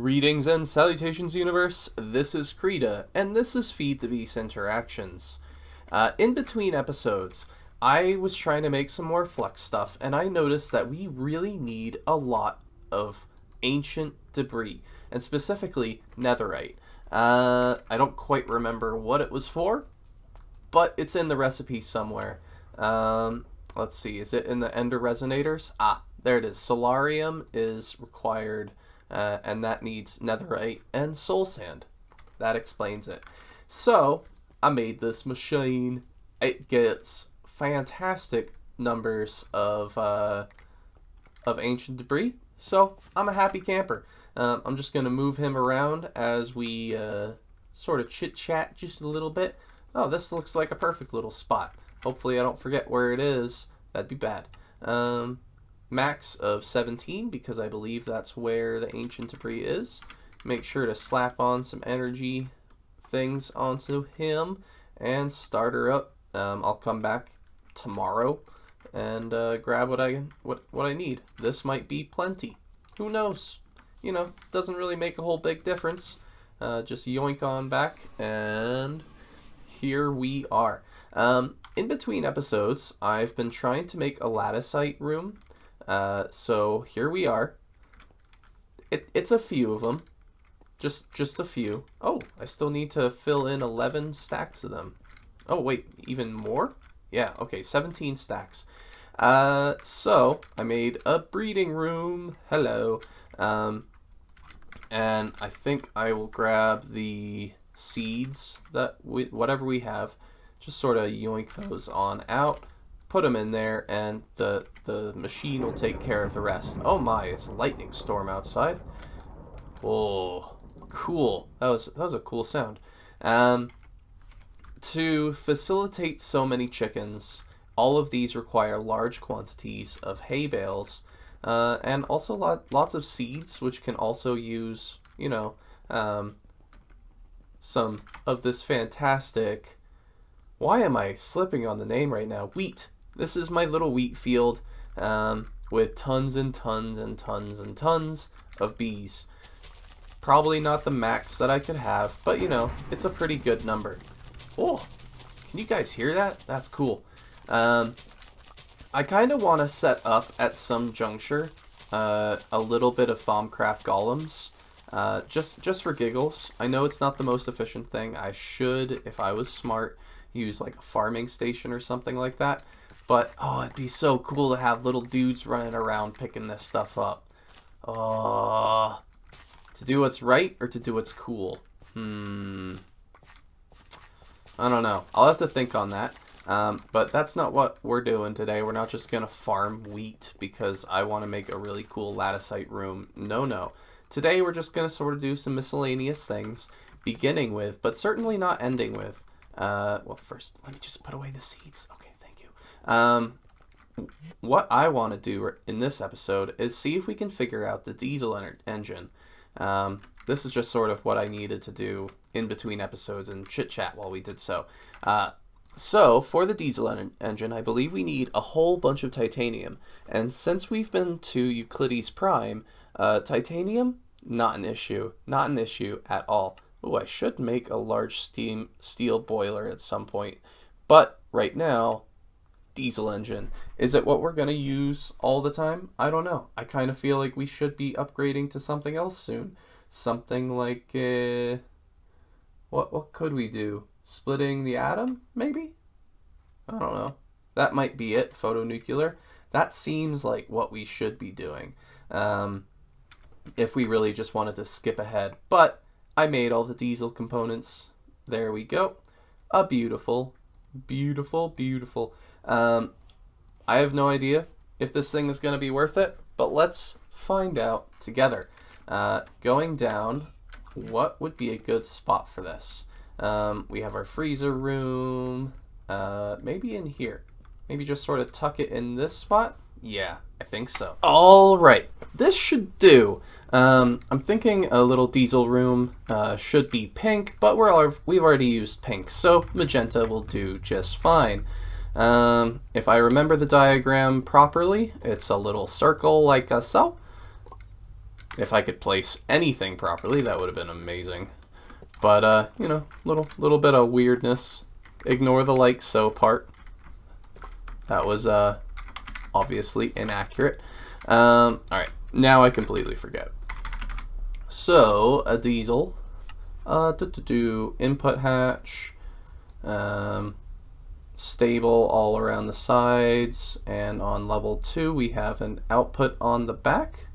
Greetings and salutations, universe. This is Creeta, and this is Feed the Beast Interactions. In between episodes, I was trying to make some more Flex stuff, and I noticed that we really need a lot of ancient debris, and specifically netherite. I don't quite remember what it was for, but it's in the recipe somewhere. Let's see, is it in the Ender Resonators? Ah, there it is. Solarium is required. And that needs netherite and soul sand. That explains it. So I made this machine. It gets fantastic numbers of ancient debris. So I'm a happy camper. I'm just gonna move him around as we sort of chit chat just a little bit. Oh, this looks like a perfect little spot. Hopefully I don't forget where it is. That'd be bad. Max of 17 because I believe that's where the ancient debris is. Make sure to slap on some energy things onto him and start her up. I'll come back tomorrow and grab what I need. This might be plenty. Who knows? You know, doesn't really make a whole big difference. Just yoink on back, and here we are. In between episodes, I've been trying to make a Latticite room. So here we are. It's a few of them. Just a few. Oh, I still need to fill in 11 stacks of them. Oh, wait, even more? Yeah, okay, 17 stacks. So I made a breeding room. Hello. And I think I will grab the seeds that whatever we have, just sort of yoink those on out. Put them in there, and the machine will take care of the rest. Oh my, it's a lightning storm outside. Oh, cool. That was a cool sound. To facilitate so many chickens, all of these require large quantities of hay bales, and also lots of seeds, which can also use, you know, some of this fantastic... Why am I slipping on the name right now? Wheat. This is my little wheat field with tons and tons and tons and tons of bees. Probably not the max that I could have, but you know, it's a pretty good number. Oh, can you guys hear that? That's cool. I kind of want to set up at some juncture a little bit of Thaumcraft golems, just for giggles. I know it's not the most efficient thing. I should, if I was smart, use like a farming station or something like that. But, oh, it'd be so cool to have little dudes running around picking this stuff up. Oh, to do what's right or to do what's cool? I don't know. I'll have to think on that. But that's not what we're doing today. We're not just going to farm wheat because I want to make a really cool Latticite room. No. Today we're just going to sort of do some miscellaneous things, beginning with, but certainly not ending with. Well, first, let me just put away the seeds. Okay. What I want to do in this episode is see if we can figure out the diesel engine. This is just sort of what I needed to do in between episodes and chit chat while we did so. So for the diesel engine, I believe we need a whole bunch of titanium. And since we've been to Euclides Prime, titanium, not an issue. Not an issue at all. Oh, I should make a large steel boiler at some point. But right now... diesel engine. Is it what we're going to use all the time? I don't know. I kind of feel like we should be upgrading to something else soon. Something like, what could we do? Splitting the atom, maybe? I don't know. That might be it, photonuclear. That seems like what we should be doing. If we really just wanted to skip ahead. But I made all the diesel components. There we go. A beautiful, beautiful, beautiful... I have no idea if this thing is going to be worth it, but let's find out together. Going down, what would be a good spot for this? We have our freezer room, maybe in here. Maybe just sort of tuck it in this spot? Yeah, I think so. All right, this should do. I'm thinking a little diesel room should be pink, but we've already used pink, so magenta will do just fine. If I remember the diagram properly, it's a little circle like so. If I could place anything properly, that would have been amazing. But, you know, little bit of weirdness. Ignore the like so part. That was, obviously inaccurate. Alright, now I completely forget. So, a diesel. Input hatch. Stable all around the sides. And on level 2, we have an output on the back.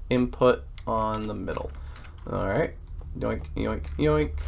Input on the middle. Alright. Yoink, yoink, yoink.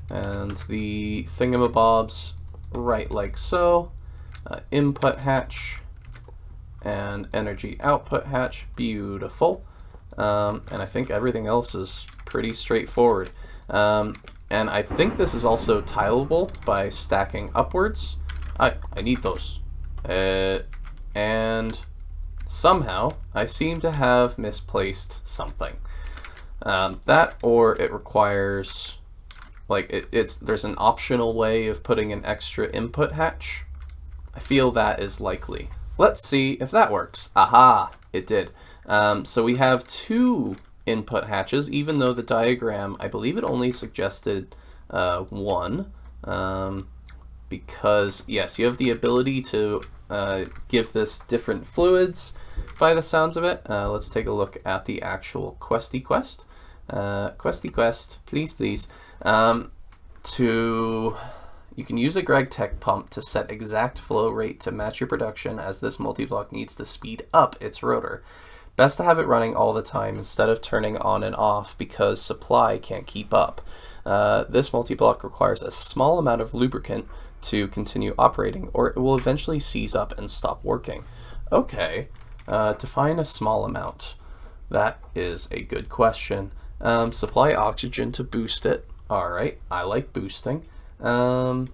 And the thingamabobs right like so. Input hatch and energy output hatch. Beautiful. And I think everything else is pretty straightforward. And I think this is also tileable by stacking upwards. I need those. And somehow I seem to have misplaced something. That, or it requires, like, there's an optional way of putting an extra input hatch. I feel that is likely. Let's see if that works. Aha, it did. So we have 2 input hatches, even though the diagram, I believe it only suggested 1. Because, yes, you have the ability to give this different fluids by the sounds of it. Let's take a look at the actual questy quest. Questy quest, please, please. You can use a Greg Tech pump to set exact flow rate to match your production, as this multi-block needs to speed up its rotor. Best to have it running all the time instead of turning on and off because supply can't keep up. This multi-block requires a small amount of lubricant to continue operating, or it will eventually seize up and stop working. Okay, define a small amount. That is a good question. Supply oxygen to boost it. Alright, I like boosting. And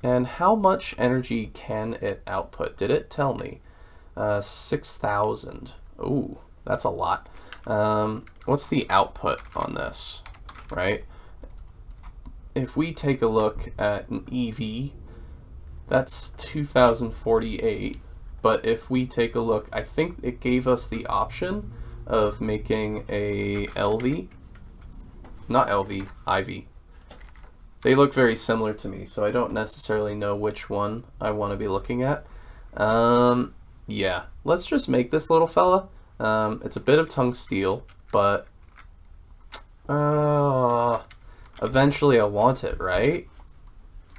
how much energy can it output? Did it tell me? 6,000. Ooh, that's a lot. What's the output on this, right? If we take a look at an EV, that's 2,048. But if we take a look, I think it gave us the option of making a LV. Not LV, IV. They look very similar to me, so I don't necessarily know which one I want to be looking at. Yeah, let's just make this little fella. It's a bit of tungsteel, but eventually I want it, right?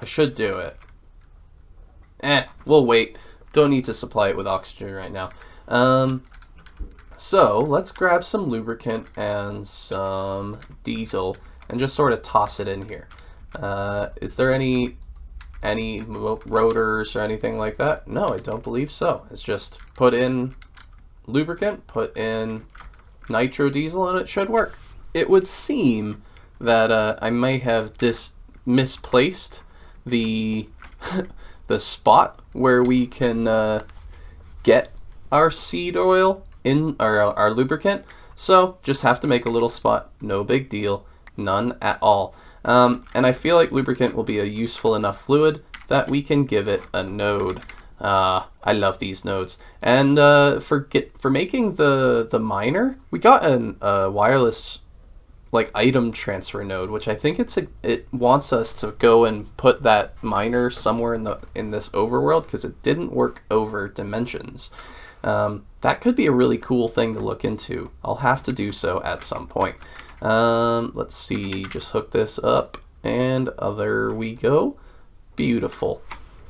I should do it. We'll wait. Don't need to supply it with oxygen right now. So let's grab some lubricant and some diesel and just sort of toss it in here. Is there any rotors or anything like that? No, I don't believe so. It's just put in lubricant, put in nitro diesel, and it should work. It would seem that I may have misplaced the the spot where we can get our seed oil in our lubricant. So just have to make a little spot. No big deal. None at all. And I feel like lubricant will be a useful enough fluid that we can give it a node. I love these nodes. And for making the miner, we got a wireless like item transfer node, which I think it wants us to go and put that miner somewhere in this overworld because it didn't work over dimensions. That could be a really cool thing to look into. I'll have to do so at some point. Let's see, just hook this up, and there we go. Beautiful.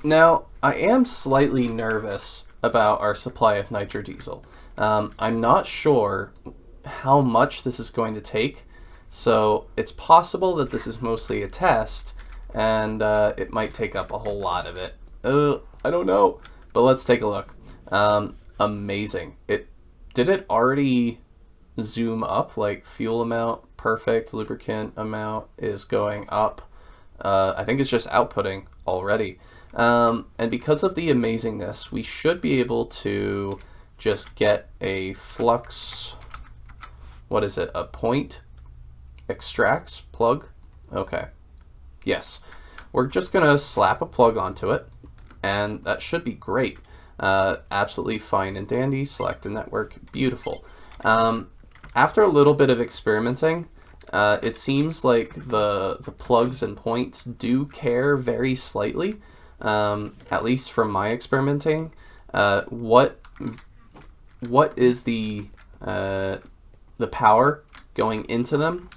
Now, I am slightly nervous about our supply of nitro diesel. I'm not sure how much this is going to take, so it's possible that this is mostly a test, and it might take up a whole lot of it. I don't know, but let's take a look. Amazing. Did it already zoom up? Like fuel amount, perfect. Lubricant amount is going up. I think it's just outputting already. And because of the amazingness, we should be able to just get a flux. What is it? A point extracts plug? Okay. Yes. We're just going to slap a plug onto it, and that should be great. Absolutely fine and dandy. Select a network. Beautiful. After a little bit of experimenting, it seems like the plugs and points do care very slightly, at least from my experimenting. What is the power going into them?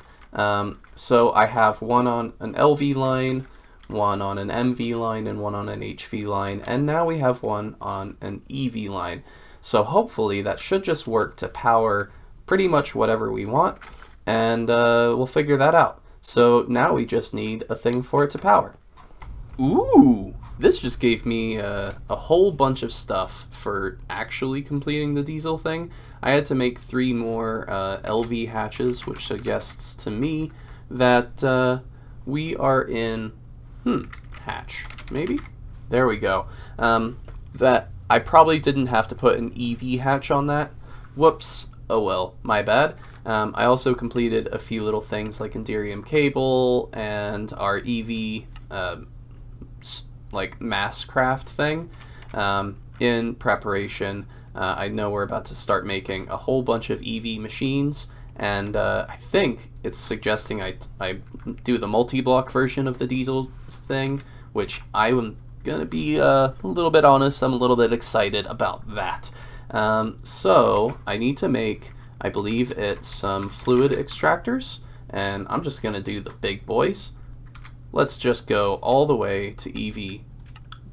So I have one on an LV line, one on an MV line, and one on an HV line, and now we have one on an EV line. So hopefully that should just work to power pretty much whatever we want, and we'll figure that out. So now we just need a thing for it to power. Ooh, this just gave me a whole bunch of stuff for actually completing the diesel thing. I had to make 3 more LV hatches, which suggests to me that we are in hatch, maybe? There we go. That I probably didn't have to put an EV hatch on that. Whoops. Oh well, my bad. I also completed a few little things like Enderium cable and our EV like mass craft thing in preparation. I know we're about to start making a whole bunch of EV machines, and I think it's suggesting I do the multi-block version of the diesel thing, which I'm gonna be a little bit honest, I'm a little bit excited about that. So I need to make, I believe it's some fluid extractors, and I'm just gonna do the big boys. Let's just go all the way to EV.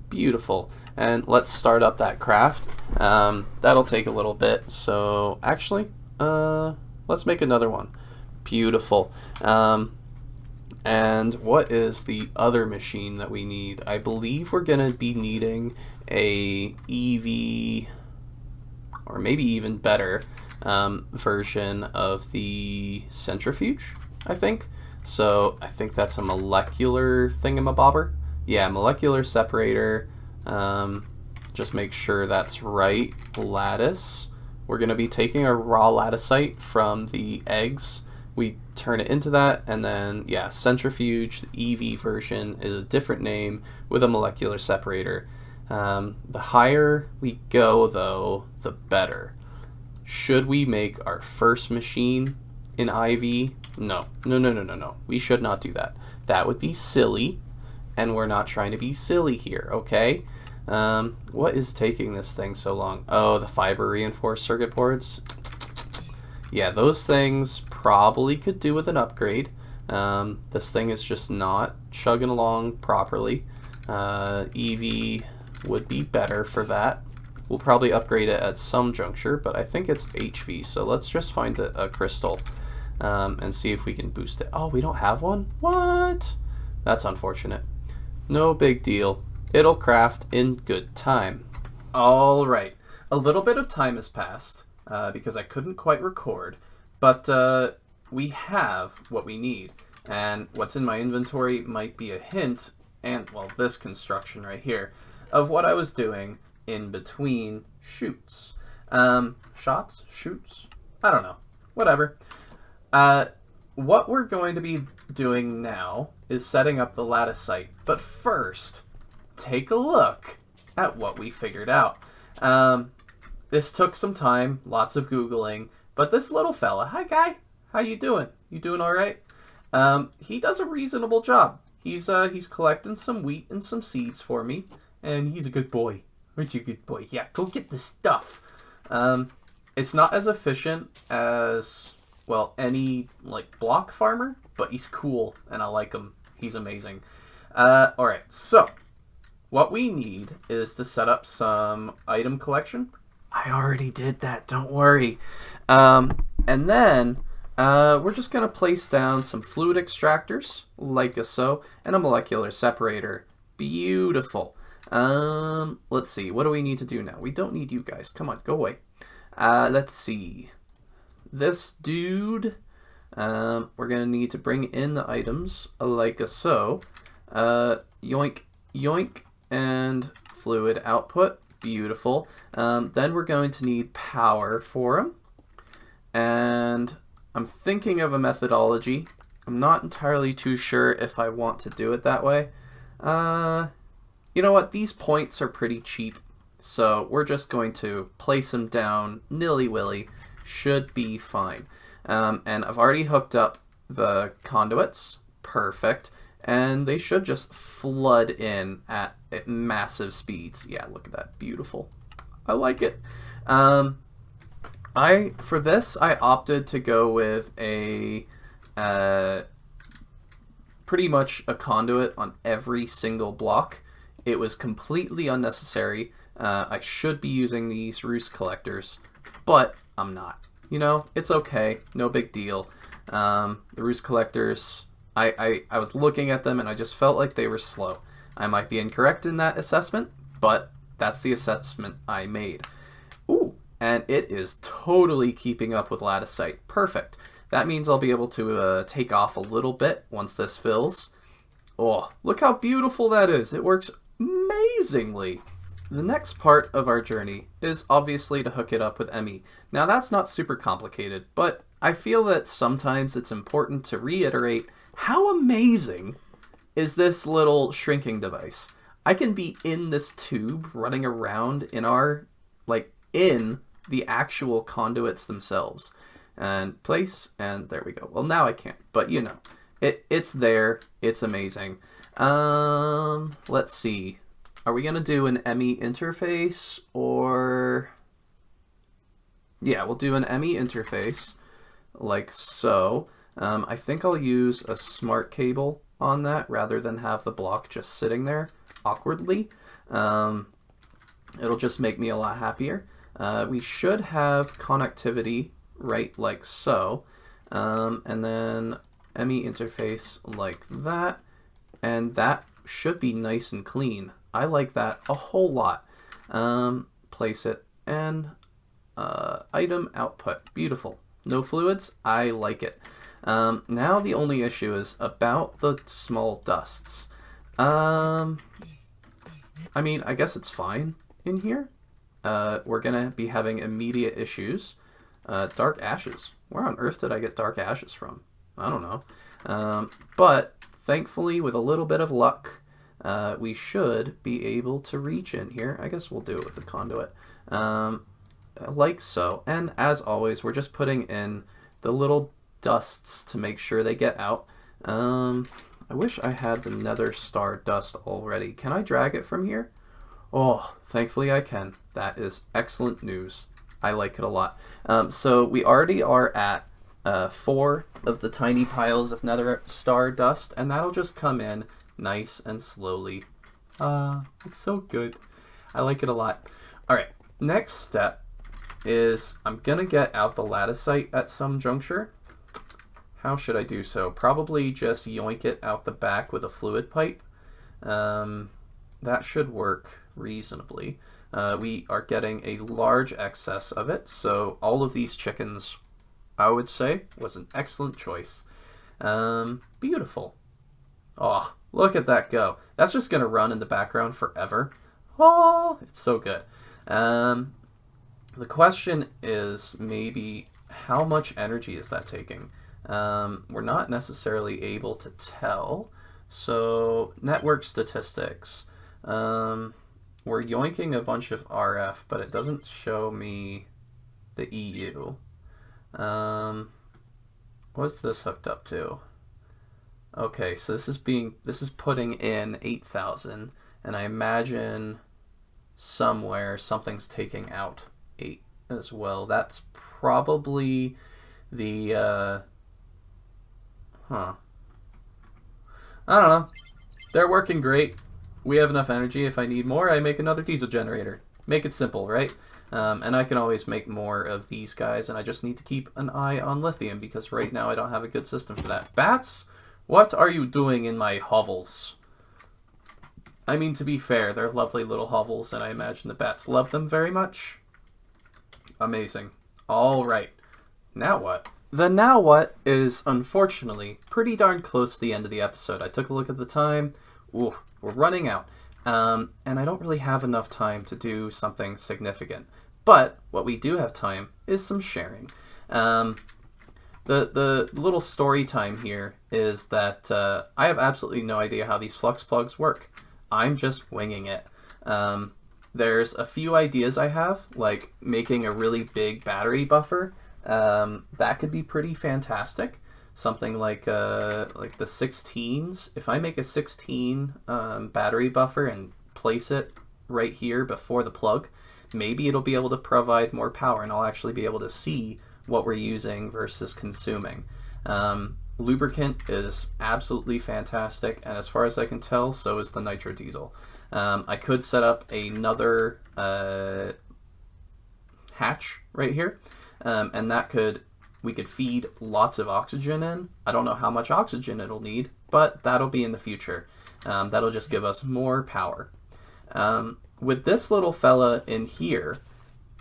Beautiful. And let's start up that craft. That'll take a little bit, so actually let's make another one. Beautiful. And what is the other machine that we need? I believe we're gonna be needing a EV, or maybe even better, version of the centrifuge, I think. So I think that's a molecular thingamabobber. Yeah, molecular separator. Just make sure that's right. Lattice. We're going to be taking a raw latticite from the eggs. We turn it into that, and then, yeah, centrifuge, the EV version, is a different name with a molecular separator. The higher we go, though, the better. Should we make our first machine in IV? No. No. We should not do that. That would be silly, and we're not trying to be silly here, okay? What is taking this thing so long? Oh, the fiber reinforced circuit boards. Yeah, those things probably could do with an upgrade. This thing is just not chugging along properly. EV would be better for that. We'll probably upgrade it at some juncture, but I think it's HV, so let's just find a crystal and see if we can boost it. Oh, we don't have one? What? That's unfortunate. No big deal. It'll craft in good time. All right. A little bit of time has passed because I couldn't quite record, but we have what we need. And what's in my inventory might be a hint, and, well, this construction right here, of what I was doing in between shoots. Shots? Shoots? I don't know. Whatever. What we're going to be doing now is setting up the latticite. But first, take a look at what we figured out. This took some time, lots of Googling, but this little fella, hi guy, how you doing? You doing all right? He does a reasonable job. He's collecting some wheat and some seeds for me, and he's a good boy. Aren't you a good boy? Yeah, go get the stuff. It's not as efficient as, well, any, like, block farmer, but he's cool, and I like him. He's amazing. Alright, so, what we need is to set up some item collection. I already did that, don't worry. And then, we're just going to place down some fluid extractors, like so, and a molecular separator. Beautiful. Let's see, what do we need to do now? We don't need you guys. Come on, go away. Let's see. This dude, we're going to need to bring in the items, like so. Yoink, yoink, and fluid output. Beautiful. Then we're going to need power for them. And I'm thinking of a methodology. I'm not entirely too sure if I want to do it that way. You know what? These points are pretty cheap. So we're just going to place them down nilly-willy should be fine. And I've already hooked up the conduits. Perfect. And they should just flood in at massive speeds. Yeah, look at that. Beautiful. I like it. For this, I opted to go with a pretty much a conduit on every single block. It was completely unnecessary. I should be using these roost collectors, but I'm not. You know, it's okay. No big deal. The roost collectors, I was looking at them and I just felt like they were slow. I might be incorrect in that assessment, but that's the assessment I made. Ooh, and it is totally keeping up with Latticite. Perfect. That means I'll be able to take off a little bit once this fills. Oh, look how beautiful that is. It works amazingly. The next part of our journey is obviously to hook it up with Emmy. Now that's not super complicated, but I feel that sometimes it's important to reiterate how amazing is this little shrinking device. I can be in this tube running around in in the actual conduits themselves. And place, and there we go. Well, now I can't, but you know, it's there. It's amazing. Let's see. Are we going to do an Emmy interface or... Yeah, we'll do an Emmy interface like so. I think I'll use a smart cable on that rather than have the block just sitting there awkwardly. It'll just make me a lot happier. We should have connectivity right like so. And then Emmy interface like that. And that should be nice and clean. I like that a whole lot. Place it and item output. Beautiful. No fluids. I like it. Now the only issue is about the small dusts. I mean, I guess it's fine in here. We're gonna be having immediate issues. Dark ashes. Where on earth did I get dark ashes from? I don't know. But thankfully, with a little bit of luck, we should be able to reach in here. I guess we'll do it with the conduit. Like so. And as always, we're just putting in the little dusts to make sure they get out. I wish I had the Nether Star dust already. Can I drag it from here? Oh, thankfully I can. That is excellent news. I like it a lot. So we already are at 4 of the tiny piles of Nether Star dust, and that'll just come in nice and slowly. It's so good. I like it a lot. All right, next step is I'm gonna get out the Latticite at some juncture. How should I do so? Probably just yoink it out the back with a fluid pipe. That should work reasonably. We are getting a large excess of it, so all of these chickens, I would say, was an excellent choice. Beautiful. Oh, look at that go. That's just going to run in the background forever. Oh, it's so good. The question is maybe how much energy is that taking? We're not necessarily able to tell. So network statistics. We're yoinking a bunch of RF, but it doesn't show me the EU. What's this hooked up to? Okay, so this is putting in 8,000, and I imagine somewhere something's taking out 8 as well. That's probably the I don't know. They're working great. We have enough energy. If I need more, I make another diesel generator. Make it simple, right? And I can always make more of these guys, and I just need to keep an eye on lithium, because right now I don't have a good system for that. Bats, what are you doing in my hovels? I mean, to be fair, they're lovely little hovels, and I imagine the bats love them very much. Amazing. All right. Now what? The now what is, unfortunately, pretty darn close to the end of the episode. I took a look at the time. Ooh, we're running out. And I don't really have enough time to do something significant. But what we do have time is some sharing. The little story time here is that I have absolutely no idea how these flux plugs work. I'm just winging it. There's a few ideas I have, like making a really big battery buffer. That could be pretty fantastic. Something like the 16s. If I make a 16 battery buffer and place it right here before the plug, maybe it'll be able to provide more power, and I'll actually be able to see what we're using versus consuming. Lubricant is absolutely fantastic, and as far as I can tell, so is the nitro diesel. I could set up another hatch right here, and we could feed lots of oxygen in. I don't know how much oxygen it'll need, but that'll be in the future. That'll just give us more power. With this little fella in here,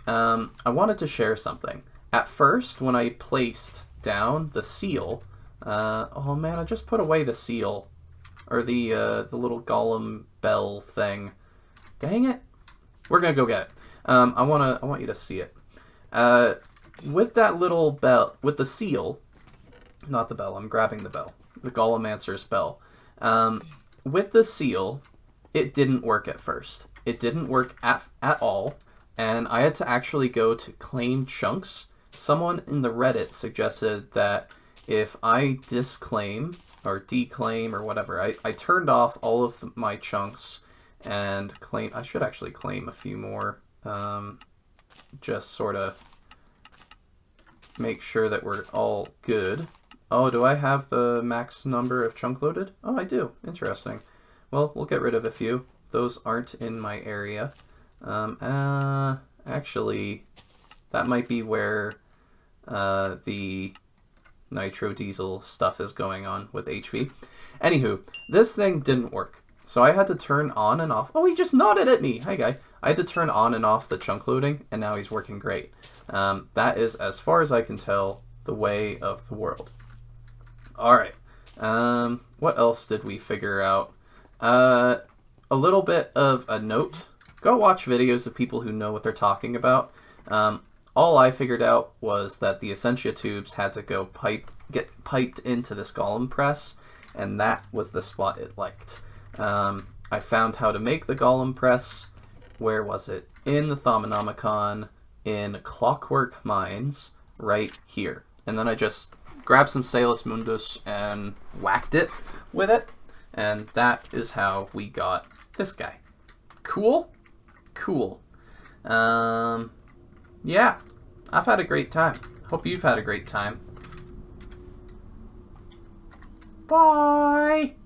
I wanted to share something. At first, when I placed down the seal, oh man, I just put away the seal, or the little golem bell thing. Dang it! We're gonna go get it. I want you to see it. With that little bell, with the seal, not the bell. I'm grabbing the bell. The Golemancer's bell. With the seal, it didn't work at first. It didn't work at all, and I had to actually go to claim chunks. Someone in the Reddit suggested that if I disclaim or declaim or whatever, I turned off all of my chunks and claim. I should actually claim a few more, just sort of make sure that we're all good. Oh, do I have the max number of chunk loaded? Oh, I do. Interesting. Well, we'll get rid of a few. Those aren't in my area. Actually, that might be where the nitro diesel stuff is going on with HV. Anywho, this thing didn't work. So I had to turn on and off. Oh, he just nodded at me. Hi, guy. I had to turn on and off the chunk loading, and now he's working great. That is, as far as I can tell, the way of the world. All right. What else did we figure out? A little bit of a note. Go watch videos of people who know what they're talking about. All I figured out was that the Essentia tubes had to go get piped into this golem press, and that was the spot it liked. I found how to make the golem press. Where was it? In the Thaumonomicon, in Clockwork Mines, right here. And then I just grabbed some Salus Mundus and whacked it with it, and that is how we got this guy. Cool? Cool. Yeah, I've had a great time. Hope you've had a great time. Bye!